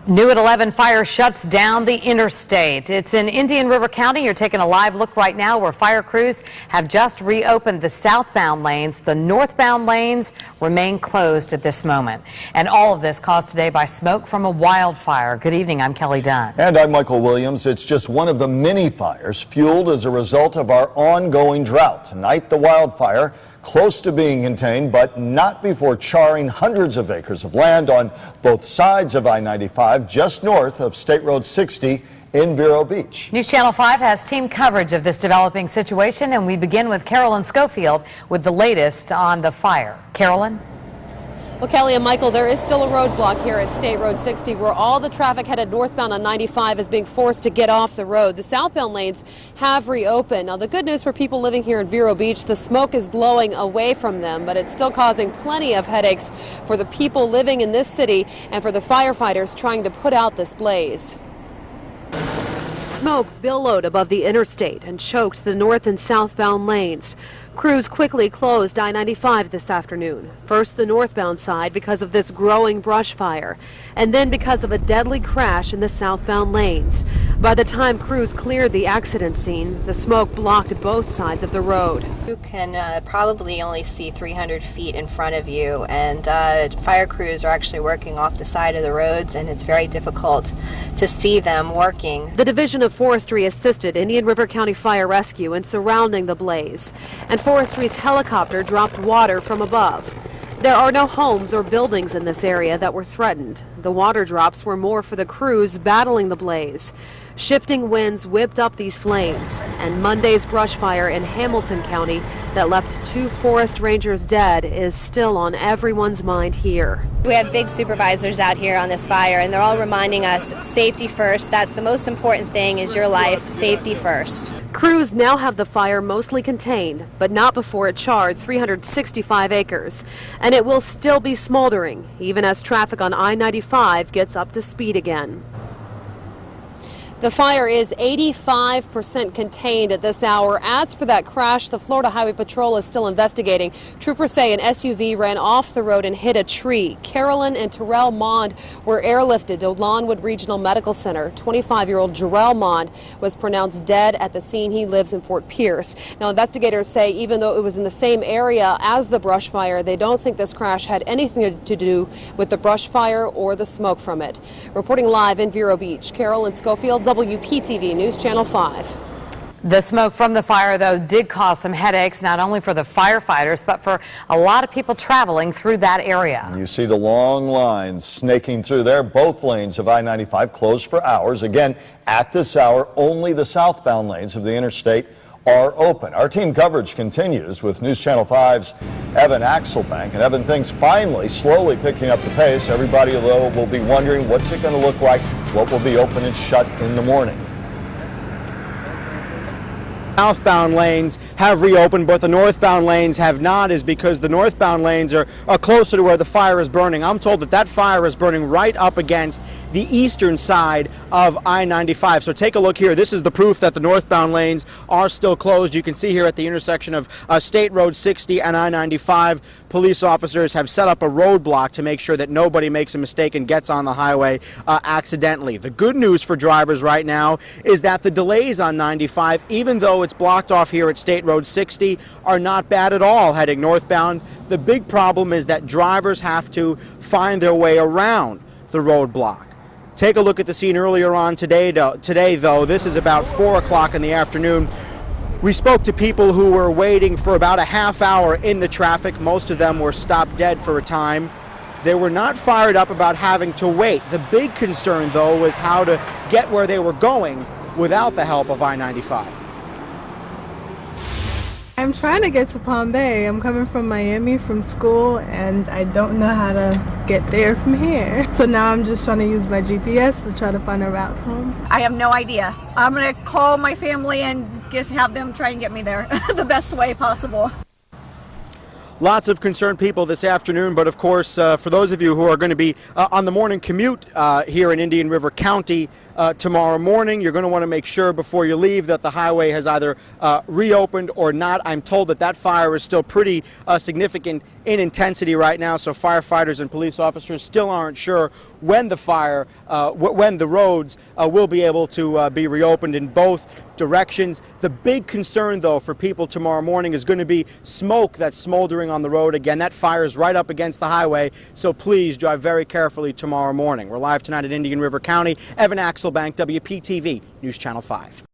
New at 11, fire shuts down the interstate. It's in Indian River County. You're taking a live look right now where fire crews have just reopened the southbound lanes. The northbound lanes remain closed at this moment. And all of this caused today by smoke from a wildfire. Good evening, I'm Kelly Dunn. And I'm Michael Williams. It's just one of the many fires fueled as a result of our ongoing drought. Tonight, the wildfire close to being contained, but not before charring hundreds of acres of land on both sides of I-95, just north of State Road 60 in Vero Beach. News Channel 5 has team coverage of this developing situation, and we begin with Carolyn Schofield with the latest on the fire. Carolyn? Well, Kelly and Michael, there is still a roadblock here at State Road 60 where all the traffic headed northbound on 95 is being forced to get off the road. The southbound lanes have reopened. Now, the good news for people living here in Vero Beach, the smoke is blowing away from them, but it's still causing plenty of headaches for the people living in this city and for the firefighters trying to put out this blaze. Smoke billowed above the interstate and choked the north and southbound lanes. Crews quickly closed I-95 this afternoon. First the northbound side because of this growing brush fire, and then because of a deadly crash in the southbound lanes. By the time crews cleared the accident scene, the smoke blocked both sides of the road. You can probably only see 300 feet in front of you, and fire crews are actually working off the side of the roads, and it's very difficult to see them working. The Division of Forestry assisted Indian River County Fire Rescue in surrounding the blaze, and Forestry's helicopter dropped water from above. There are no homes or buildings in this area that were threatened. The water drops were more for the crews battling the blaze. Shifting winds whipped up these flames, and Monday's brush fire in Hamilton County that left 2 forest rangers dead is still on everyone's mind here. We have big supervisors out here on this fire, and they're all reminding us safety first. That's the most important thing, is your life. Safety first. Crews now have the fire mostly contained, but not before it charred 365 acres. And it will still be smoldering, even as traffic on I-95 gets up to speed again. The fire is 85% contained at this hour. As for that crash, the Florida Highway Patrol is still investigating. Troopers say an SUV ran off the road and hit a tree. Carolyn and Terrell Mond were airlifted to Lawnwood Regional Medical Center. 25-year-old Jarrell Mond was pronounced dead at the scene. He lives in Fort Pierce. Now, investigators say even though it was in the same area as the brush fire, they don't think this crash had anything to do with the brush fire or the smoke from it. Reporting live in Vero Beach, Carolyn Schofield, WPTV News Channel 5. The smoke from the fire, though, did cause some headaches, not only for the firefighters, but for a lot of people traveling through that area. You see the long lines snaking through there. Both lanes of I-95 closed for hours. Again, at this hour, only the southbound lanes of the interstate are open. Our team coverage continues with News Channel 5's Evan Axelbank. And Evan, things finally slowly picking up the pace. Everybody, though, will be wondering what's it going to look like, what will be open and shut in the morning. Southbound lanes have reopened, but the northbound lanes have not, is because the northbound lanes are closer to where the fire is burning. I'm told that that fire is burning right up against the eastern side of I-95. So take a look here. This is the proof that the northbound lanes are still closed. You can see here at the intersection of State Road 60 and I-95, police officers have set up a roadblock to make sure that nobody makes a mistake and gets on the highway accidentally. The good news for drivers right now is that the delays on 95, even though it's blocked off here at State Road 60, are not bad at all heading northbound. The big problem is that drivers have to find their way around the roadblock. Take a look at the scene earlier on today, though. This is about 4 o'clock in the afternoon. We spoke to people who were waiting for about a half hour in the traffic. Most of them were stopped dead for a time. They were not fired up about having to wait. The big concern, though, was how to get where they were going without the help of I-95. I'm trying to get to Palm Bay. I'm coming from Miami from school, and I don't know how to get there from here. So now I'm just trying to use my GPS to try to find a route home. I have no idea. I'm going to call my family and have them try and get me there the best way possible. Lots of concerned people this afternoon, but of course, for those of you who are going to be on the morning commute here in Indian River County tomorrow morning, you're going to want to make sure before you leave that the highway has either reopened or not. I'm told that that fire is still pretty significant in intensity right now, so firefighters and police officers still aren't sure when the roads will be able to be reopened in both directions. The big concern, though, for people tomorrow morning is going to be smoke that's smoldering on the road. Again, that fire is right up against the highway, so please drive very carefully tomorrow morning. We're live tonight at Indian River County. Evan Axelbank, WPTV News Channel 5.